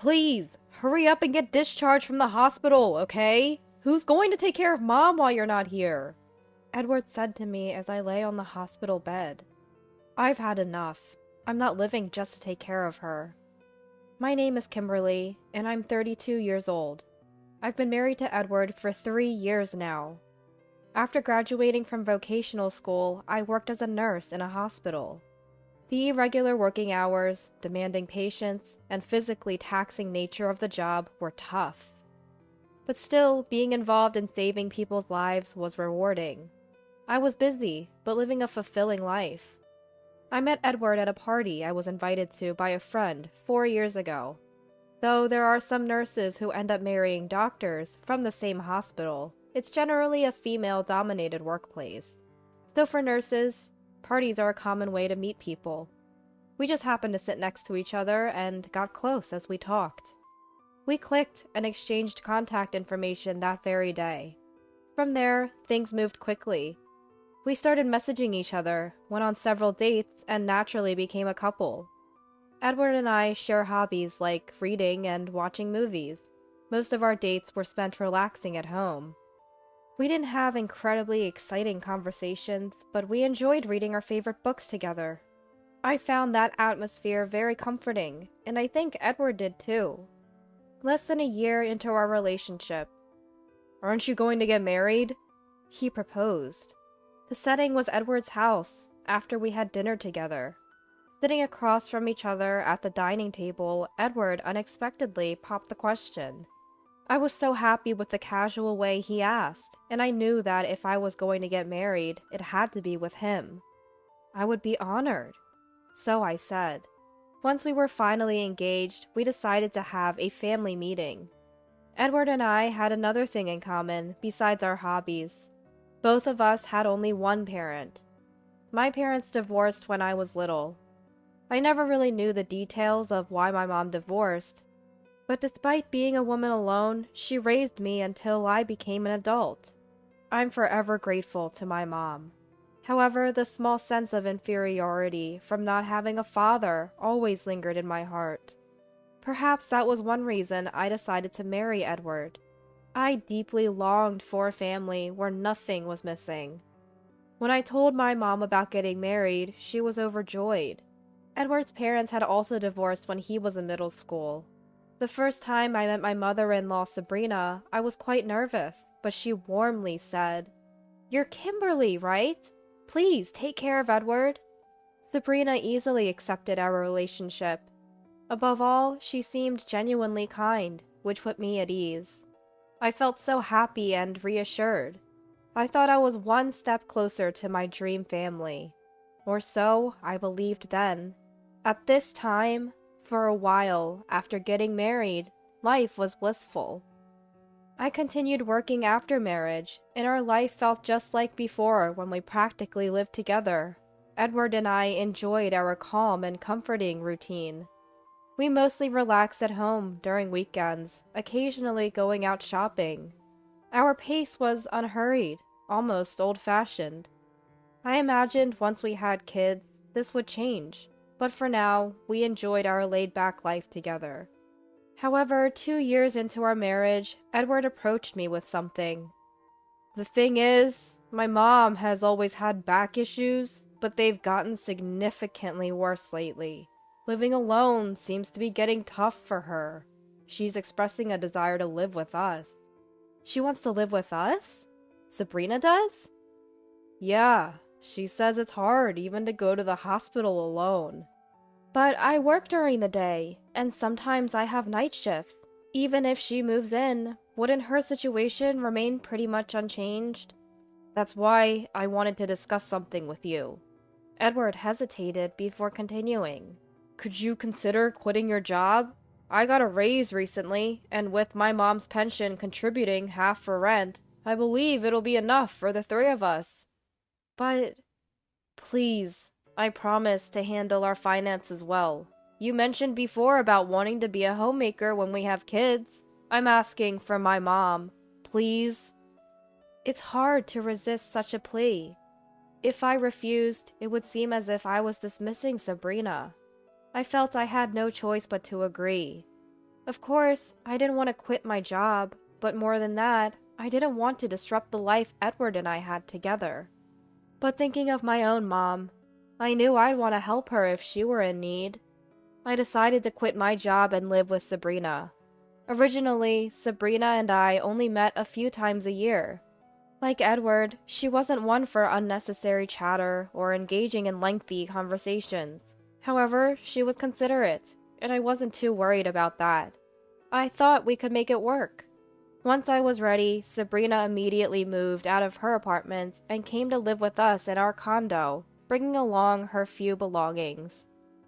Please, hurry up and get discharged from the hospital, okay? Who's going to take care of Mom while you're not here? Edward said to me as I lay on the hospital bed. I've had enough. I'm not living just to take care of her. My name is Kimberly, and I'm 32 years old. I've been married to Edward for 3 years now. After graduating from vocational school, I worked as a nurse in a hospital. The irregular working hours, demanding patience, and physically taxing nature of the job were tough. But still, being involved in saving people's lives was rewarding. I was busy, but living a fulfilling life. I met Edward at a party I was invited to by a friend 4 years ago. Though there are some nurses who end up marrying doctors from the same hospital, it's generally a female-dominated workplace. So for nurses, parties are a common way to meet people. We just happened to sit next to each other and got close as we talked. We clicked and exchanged contact information that very day. From there, things moved quickly. We started messaging each other, went on several dates, and naturally became a couple. Edward and I share hobbies like reading and watching movies. Most of our dates were spent relaxing at home. We didn't have incredibly exciting conversations, but we enjoyed reading our favorite books together. I found that atmosphere very comforting, and I think Edward did too. Less than a year into our relationship. "Aren't you going to get married?" he proposed. The setting was Edward's house, after we had dinner together. Sitting across from each other at the dining table, Edward unexpectedly popped the question. I was so happy with the casual way he asked, and I knew that if I was going to get married, it had to be with him. I would be honored. So I said. Once we were finally engaged, we decided to have a family meeting. Edward and I had another thing in common besides our hobbies. Both of us had only one parent. My parents divorced when I was little. I never really knew the details of why my mom divorced, but despite being a woman alone, she raised me until I became an adult. I'm forever grateful to my mom. However, the small sense of inferiority from not having a father always lingered in my heart. Perhaps that was one reason I decided to marry Edward. I deeply longed for a family where nothing was missing. When I told my mom about getting married, she was overjoyed. Edward's parents had also divorced when he was in middle school. The first time I met my mother-in-law, Sabrina, I was quite nervous, but she warmly said, "You're Kimberly, right? Please take care of Edward." Sabrina easily accepted our relationship. Above all, she seemed genuinely kind, which put me at ease. I felt so happy and reassured. I thought I was one step closer to my dream family. Or so I believed then. At this time, for a while after getting married, life was blissful. I continued working after marriage, and our life felt just like before when we practically lived together. Edward and I enjoyed our calm and comforting routine. We mostly relaxed at home during weekends, occasionally going out shopping. Our pace was unhurried, almost old-fashioned. I imagined once we had kids, this would change, but for now, we enjoyed our laid-back life together. However, 2 years into our marriage, Edward approached me with something. "The thing is, my mom has always had back issues, but they've gotten significantly worse lately. Living alone seems to be getting tough for her. She's expressing a desire to live with us." "She wants to live with us? Sabrina does?" "Yeah, she says it's hard even to go to the hospital alone." "But I work during the day, and sometimes I have night shifts. Even if she moves in, wouldn't her situation remain pretty much unchanged?" "That's why I wanted to discuss something with you." Edward hesitated before continuing. "Could you consider quitting your job? I got a raise recently, and with my mom's pension contributing half for rent, I believe it'll be enough for the 3 of us." "But..." "Please, I promise to handle our finances well. You mentioned before about wanting to be a homemaker when we have kids. I'm asking for my mom. Please." It's hard to resist such a plea. If I refused, it would seem as if I was dismissing Sabrina. I felt I had no choice but to agree. Of course, I didn't want to quit my job, but more than that, I didn't want to disrupt the life Edward and I had together. But thinking of my own mom, I knew I'd want to help her if she were in need. I decided to quit my job and live with Sabrina. Originally, Sabrina and I only met a few times a year. Like Edward, she wasn't one for unnecessary chatter or engaging in lengthy conversations. However, she was considerate, and I wasn't too worried about that. I thought we could make it work. Once I was ready, Sabrina immediately moved out of her apartment and came to live with us in our condo, bringing along her few belongings.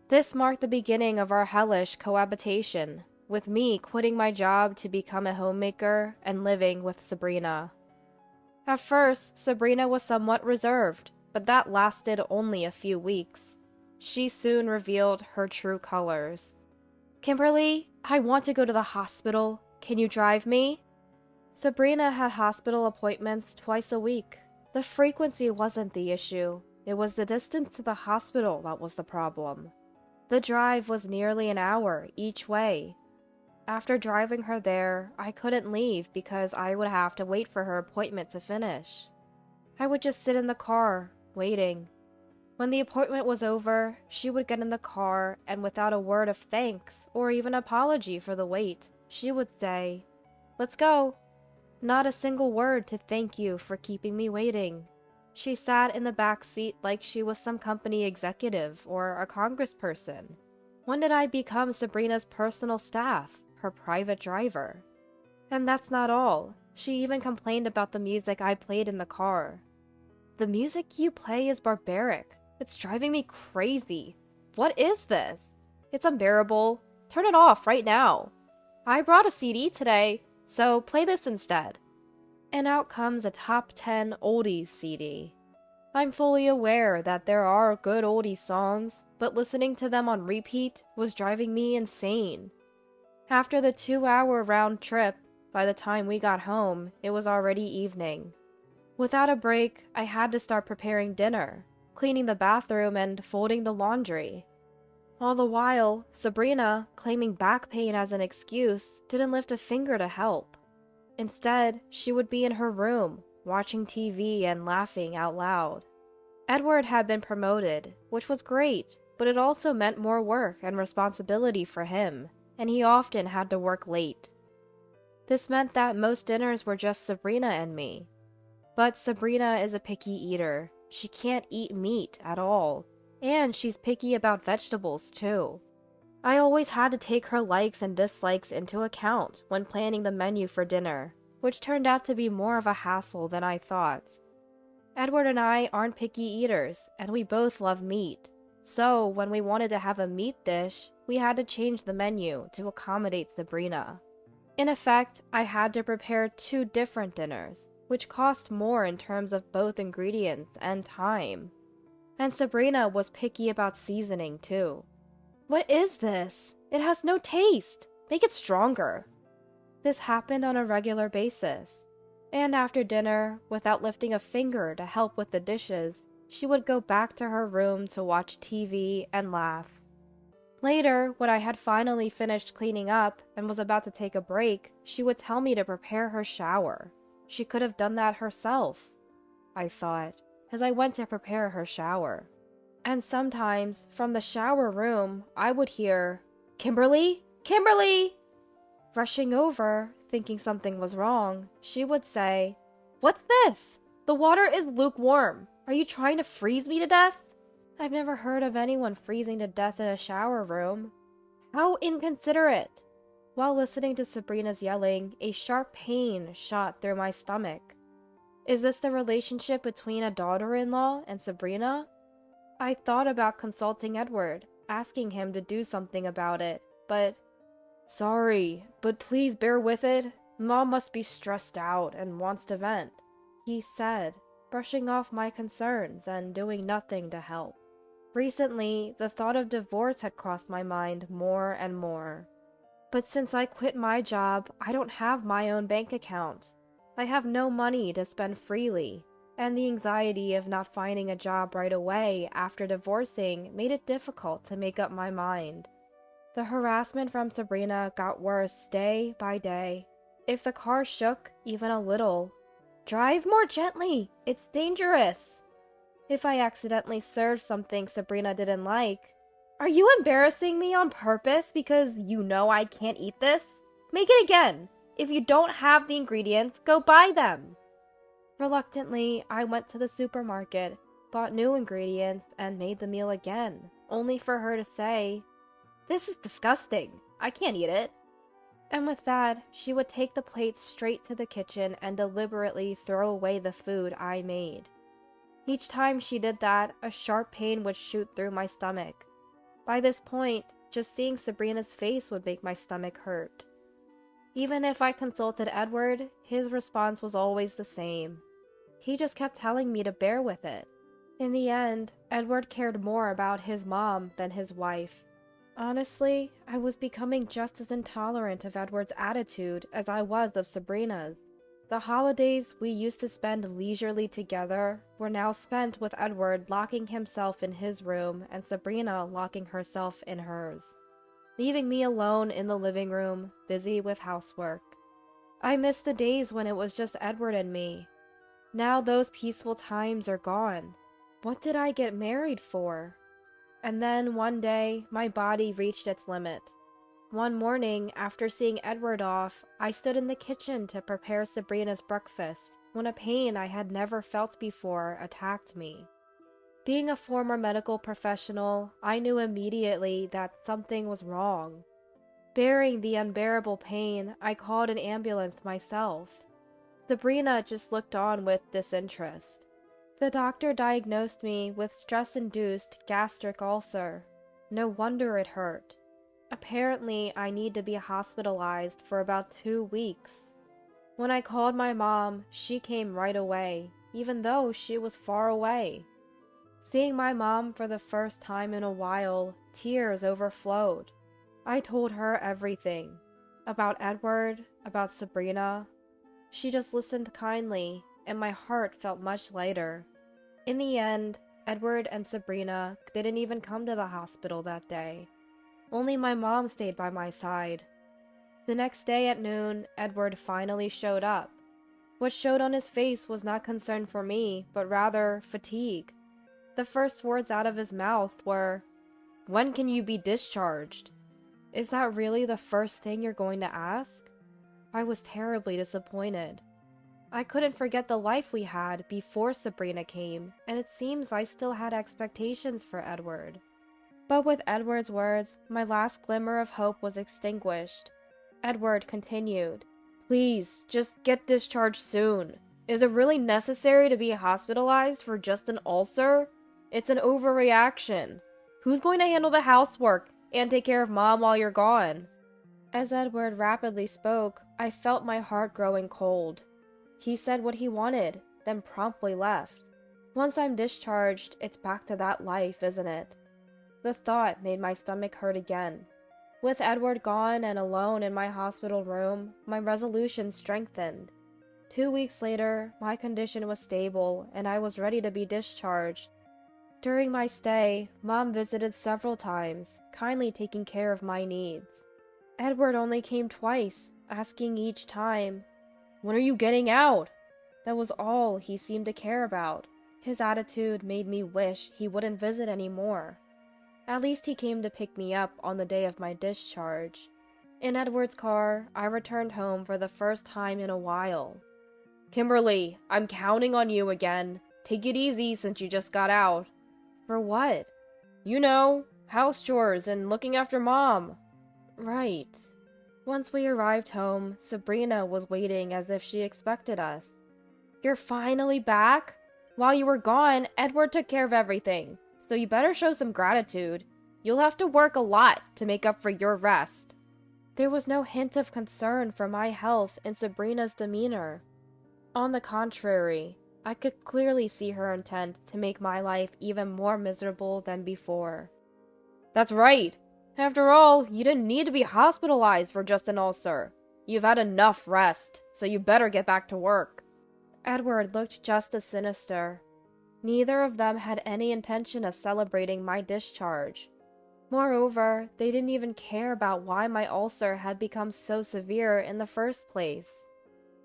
This marked the beginning of our hellish cohabitation, with me quitting my job to become a homemaker and living with Sabrina. At first, Sabrina was somewhat reserved, but that lasted only a few weeks. She soon revealed her true colors. "Kimberly, I want to go to the hospital. Can you drive me?" Sabrina had hospital appointments twice a week. The frequency wasn't the issue. It was the distance to the hospital that was the problem. The drive was nearly an hour each way. After driving her there, I couldn't leave because I would have to wait for her appointment to finish. I would just sit in the car, waiting. When the appointment was over, she would get in the car and without a word of thanks or even apology for the wait, she would say, "Let's go." Not a single word to thank you for keeping me waiting. She sat in the back seat like she was some company executive or a congressperson. When did I become Sabrina's personal staff, her private driver? And that's not all. She even complained about the music I played in the car. "The music you play is barbaric. It's driving me crazy. What is this? It's unbearable. Turn it off right now. I brought a CD today, so play this instead." And out comes a top 10 oldies CD. I'm fully aware that there are good oldies songs, but listening to them on repeat was driving me insane. After the 2-hour round trip, by the time we got home, it was already evening. Without a break, I had to start preparing dinner, cleaning the bathroom, and folding the laundry. All the while, Sabrina, claiming back pain as an excuse, didn't lift a finger to help. Instead, she would be in her room, watching TV and laughing out loud. Edward had been promoted, which was great, but it also meant more work and responsibility for him, and he often had to work late. This meant that most dinners were just Sabrina and me. But Sabrina is a picky eater. She can't eat meat at all, and she's picky about vegetables too. I always had to take her likes and dislikes into account when planning the menu for dinner, which turned out to be more of a hassle than I thought. Edward and I aren't picky eaters, and we both love meat. So, when we wanted to have a meat dish, we had to change the menu to accommodate Sabrina. In effect, I had to prepare 2 different dinners, which cost more in terms of both ingredients and time. And Sabrina was picky about seasoning too. "What is this? It has no taste. Make it stronger." This happened on a regular basis. And after dinner, without lifting a finger to help with the dishes, she would go back to her room to watch TV and laugh. Later, when I had finally finished cleaning up and was about to take a break, she would tell me to prepare her shower. She could have done that herself, I thought, as I went to prepare her shower. And sometimes, from the shower room, I would hear, "Kimberly? Kimberly!" Rushing over, thinking something was wrong, she would say, "What's this? The water is lukewarm. Are you trying to freeze me to death?" I've never heard of anyone freezing to death in a shower room. How inconsiderate! While listening to Sabrina's yelling, a sharp pain shot through my stomach. Is this the relationship between a daughter-in-law and Sabrina? I thought about consulting Edward, asking him to do something about it, but... "Sorry, but please bear with it. Mom must be stressed out and wants to vent," he said, brushing off my concerns and doing nothing to help. Recently, the thought of divorce had crossed my mind more and more. But since I quit my job, I don't have my own bank account. I have no money to spend freely, and the anxiety of not finding a job right away after divorcing made it difficult to make up my mind. The harassment from Sabrina got worse day by day. If the car shook even a little, "Drive more gently, it's dangerous." If I accidentally served something Sabrina didn't like, "Are you embarrassing me on purpose because you know I can't eat this? Make it again. If you don't have the ingredients, go buy them." Reluctantly, I went to the supermarket, bought new ingredients, and made the meal again, only for her to say, "This is disgusting. I can't eat it." And with that, she would take the plate straight to the kitchen and deliberately throw away the food I made. Each time she did that, a sharp pain would shoot through my stomach. By this point, just seeing Sabrina's face would make my stomach hurt. Even if I consulted Edward, his response was always the same. He just kept telling me to bear with it. In the end, Edward cared more about his mom than his wife. Honestly, I was becoming just as intolerant of Edward's attitude as I was of Sabrina's. The holidays we used to spend leisurely together were now spent with Edward locking himself in his room and Sabrina locking herself in hers, leaving me alone in the living room, busy with housework. I miss the days when it was just Edward and me. Now those peaceful times are gone. What did I get married for? And then one day, my body reached its limit. One morning, after seeing Edward off, I stood in the kitchen to prepare Sabrina's breakfast when a pain I had never felt before attacked me. Being a former medical professional, I knew immediately that something was wrong. Bearing the unbearable pain, I called an ambulance myself. Sabrina just looked on with disinterest. The doctor diagnosed me with stress-induced gastric ulcer. No wonder it hurt. Apparently, I need to be hospitalized for about 2 weeks. When I called my mom, she came right away, even though she was far away. Seeing my mom for the first time in a while, tears overflowed. I told her everything. About Edward, about Sabrina. She just listened kindly, and my heart felt much lighter. In the end, Edward and Sabrina didn't even come to the hospital that day. Only my mom stayed by my side. The next day at noon, Edward finally showed up. What showed on his face was not concern for me, but rather fatigue. The first words out of his mouth were, "When can you be discharged?" Is that really the first thing you're going to ask? I was terribly disappointed. I couldn't forget the life we had before Sabrina came, and it seems I still had expectations for Edward. But with Edward's words, my last glimmer of hope was extinguished. Edward continued, "Please, just get discharged soon. Is it really necessary to be hospitalized for just an ulcer? It's an overreaction. Who's going to handle the housework and take care of Mom while you're gone?" As Edward rapidly spoke, I felt my heart growing cold. He said what he wanted, then promptly left. Once I'm discharged, it's back to that life, isn't it? The thought made my stomach hurt again. With Edward gone and alone in my hospital room, my resolution strengthened. 2 weeks later, my condition was stable and I was ready to be discharged. During my stay, Mom visited several times, kindly taking care of my needs. Edward only came twice, asking each time, "When are you getting out?" That was all he seemed to care about. His attitude made me wish he wouldn't visit anymore. At least he came to pick me up on the day of my discharge. In Edward's car, I returned home for the first time in a while. "Kimberly, I'm counting on you again. Take it easy since you just got out." "For what?" "You know, house chores and looking after Mom." "Right." Once we arrived home, Sabrina was waiting as if she expected us. "You're finally back? While you were gone, Edward took care of everything. So you better show some gratitude. You'll have to work a lot to make up for your rest." There was no hint of concern for my health in Sabrina's demeanor. On the contrary, I could clearly see her intent to make my life even more miserable than before. "That's right. After all, you didn't need to be hospitalized for just an ulcer. You've had enough rest, so you better get back to work." Edward looked just as sinister. Neither of them had any intention of celebrating my discharge. Moreover, they didn't even care about why my ulcer had become so severe in the first place.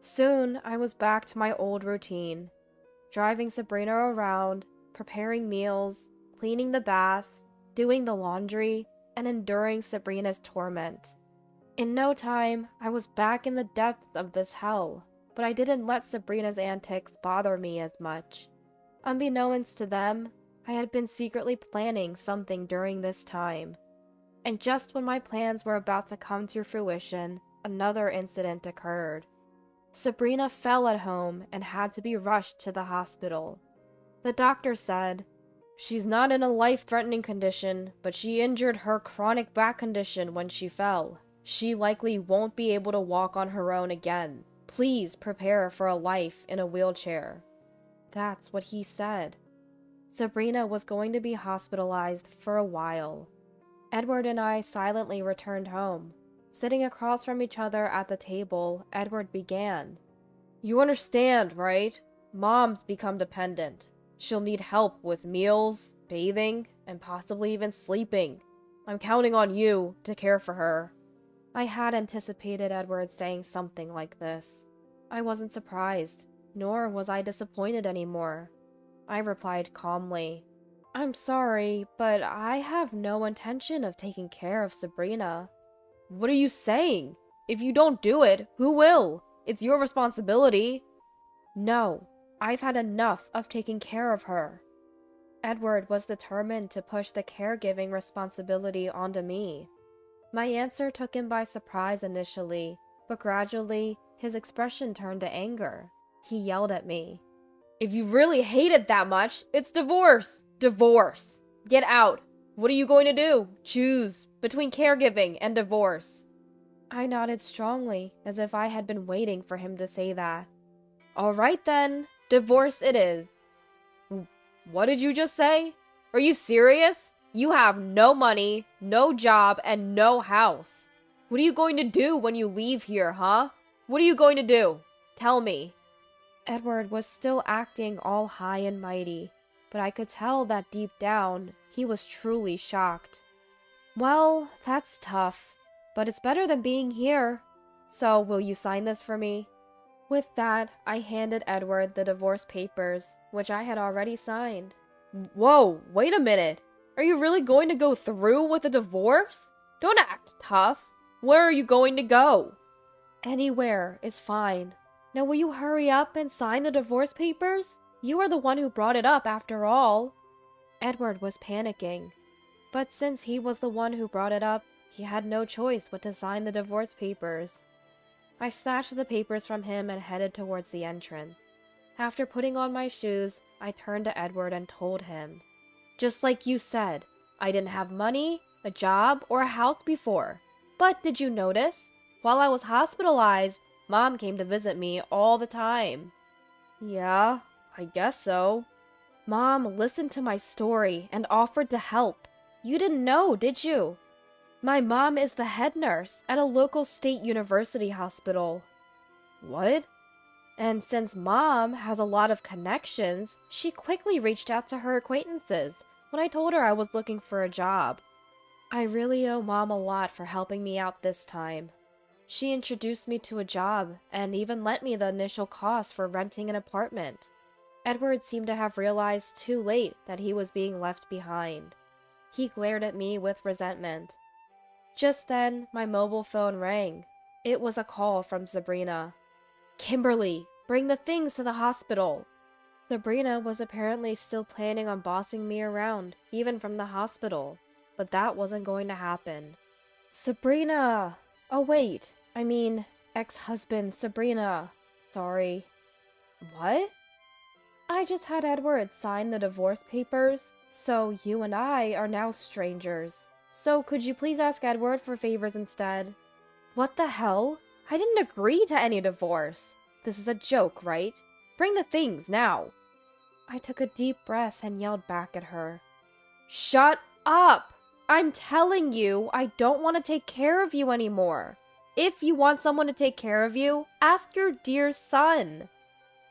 Soon, I was back to my old routine, driving Sabrina around, preparing meals, cleaning the bath, doing the laundry, and enduring Sabrina's torment. In no time, I was back in the depths of this hell, but I didn't let Sabrina's antics bother me as much. Unbeknownst to them, I had been secretly planning something during this time. And just when my plans were about to come to fruition, another incident occurred. Sabrina fell at home and had to be rushed to the hospital. The doctor said, "She's not in a life-threatening condition, but she injured her chronic back condition when she fell. She likely won't be able to walk on her own again. Please prepare for a life in a wheelchair." That's what he said. Sabrina was going to be hospitalized for a while. Edward and I silently returned home. Sitting across from each other at the table, Edward began. "You understand, right? Mom's become dependent. She'll need help with meals, bathing, and possibly even sleeping. I'm counting on you to care for her." I had anticipated Edward saying something like this. I wasn't surprised, nor was I disappointed anymore. I replied calmly, "I'm sorry, but I have no intention of taking care of Sabrina." "What are you saying? If you don't do it, who will? It's your responsibility." "No, I've had enough of taking care of her." Edward was determined to push the caregiving responsibility onto me. My answer took him by surprise initially, but gradually his expression turned to anger. He yelled at me, "If you really hate it that much, it's divorce! Divorce! Get out! What are you going to do? Choose between caregiving and divorce." I nodded strongly, as if I had been waiting for him to say that. "All right then, divorce it is." "What did you just say? Are you serious? You have no money, no job, and no house. What are you going to do when you leave here, huh? What are you going to do? Tell me." Edward was still acting all high and mighty, but I could tell that deep down, he was truly shocked. "Well, that's tough, but it's better than being here. So, will you sign this for me?" With that, I handed Edward the divorce papers, which I had already signed. "Whoa, wait a minute. Are you really going to go through with a divorce? Don't act tough. Where are you going to go?" "Anywhere is fine. Now will you hurry up and sign the divorce papers? You are the one who brought it up after all." Edward was panicking, but since he was the one who brought it up, he had no choice but to sign the divorce papers. I snatched the papers from him and headed towards the entrance. After putting on my shoes, I turned to Edward and told him, "Just like you said, I didn't have money, a job, or a house before. But did you notice? While I was hospitalized, Mom came to visit me all the time." "Yeah, I guess so." "Mom listened to my story and offered to help. You didn't know, did you? My mom is the head nurse at a local state university hospital." "What?" "And since Mom has a lot of connections, she quickly reached out to her acquaintances when I told her I was looking for a job. I really owe Mom a lot for helping me out this time. She introduced me to a job and even lent me the initial cost for renting an apartment." Edward seemed to have realized too late that he was being left behind. He glared at me with resentment. Just then, my mobile phone rang. It was a call from Sabrina. "Kimberly, bring the things to the hospital." Sabrina was apparently still planning on bossing me around, even from the hospital, but that wasn't going to happen. "Sabrina! Oh wait, I mean, ex-husband Sabrina. Sorry." "What?" "I just had Edward sign the divorce papers, so you and I are now strangers. So could you please ask Edward for favors instead?" "What the hell? I didn't agree to any divorce. This is a joke, right? Bring the things now." I took a deep breath and yelled back at her, "Shut up! I'm telling you, I don't want to take care of you anymore. If you want someone to take care of you, ask your dear son."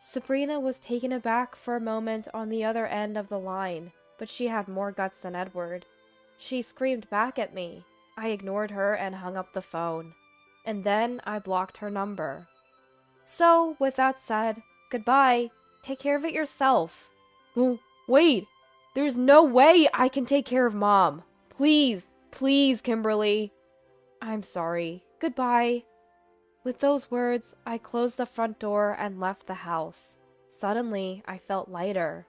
Sabrina was taken aback for a moment on the other end of the line, but she had more guts than Edward. She screamed back at me. I ignored her and hung up the phone. And then I blocked her number. So, with that said, goodbye. Take care of it yourself. Wait! There's no way I can take care of Mom. Please, please, Kimberly. I'm sorry. Goodbye. With those words, I closed the front door and left the house. Suddenly, I felt lighter.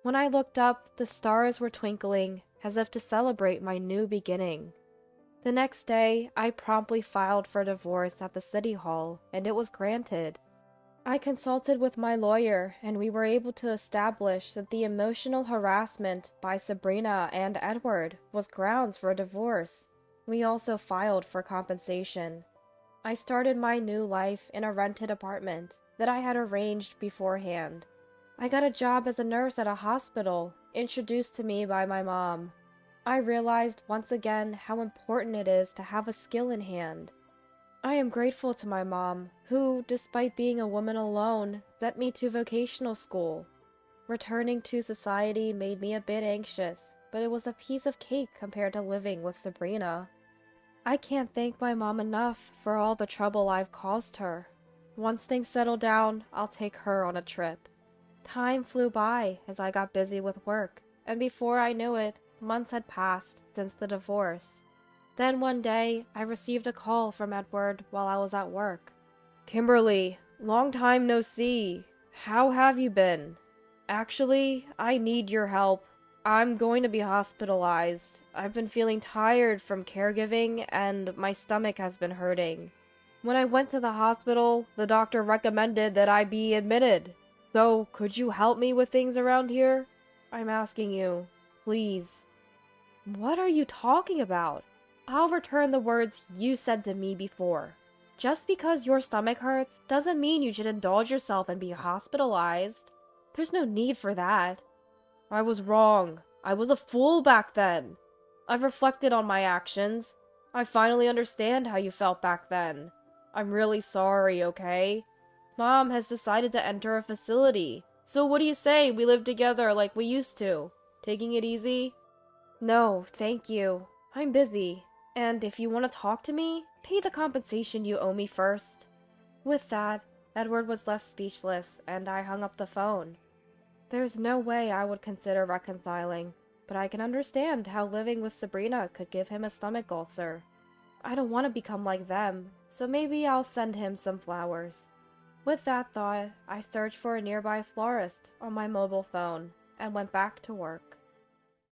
When I looked up, the stars were twinkling, as if to celebrate my new beginning. The next day, I promptly filed for divorce at the city hall, and it was granted. I consulted with my lawyer, and we were able to establish that the emotional harassment by Sabrina and Edward was grounds for a divorce. We also filed for compensation. I started my new life in a rented apartment that I had arranged beforehand. I got a job as a nurse at a hospital, introduced to me by my mom. I realized once again how important it is to have a skill in hand. I am grateful to my mom, who, despite being a woman alone, sent me to vocational school. Returning to society made me a bit anxious, but it was a piece of cake compared to living with Sabrina. I can't thank my mom enough for all the trouble I've caused her. Once things settle down, I'll take her on a trip. Time flew by as I got busy with work, and before I knew it, months had passed since the divorce. Then one day, I received a call from Edward while I was at work. Kimberly, long time no see. How have you been? Actually, I need your help. I'm going to be hospitalized. I've been feeling tired from caregiving, and my stomach has been hurting. When I went to the hospital, the doctor recommended that I be admitted. So, could you help me with things around here? I'm asking you, please. What are you talking about? I'll return the words you said to me before. Just because your stomach hurts doesn't mean you should indulge yourself and be hospitalized. There's no need for that. I was wrong. I was a fool back then. I've reflected on my actions. I finally understand how you felt back then. I'm really sorry, okay? Mom has decided to enter a facility. So what do you say we live together like we used to? Taking it easy? No, thank you. I'm busy. And if you want to talk to me, pay the compensation you owe me first. With that, Edward was left speechless, and I hung up the phone. There's no way I would consider reconciling, but I can understand how living with Sabrina could give him a stomach ulcer. I don't want to become like them, so maybe I'll send him some flowers. With that thought, I searched for a nearby florist on my mobile phone and went back to work.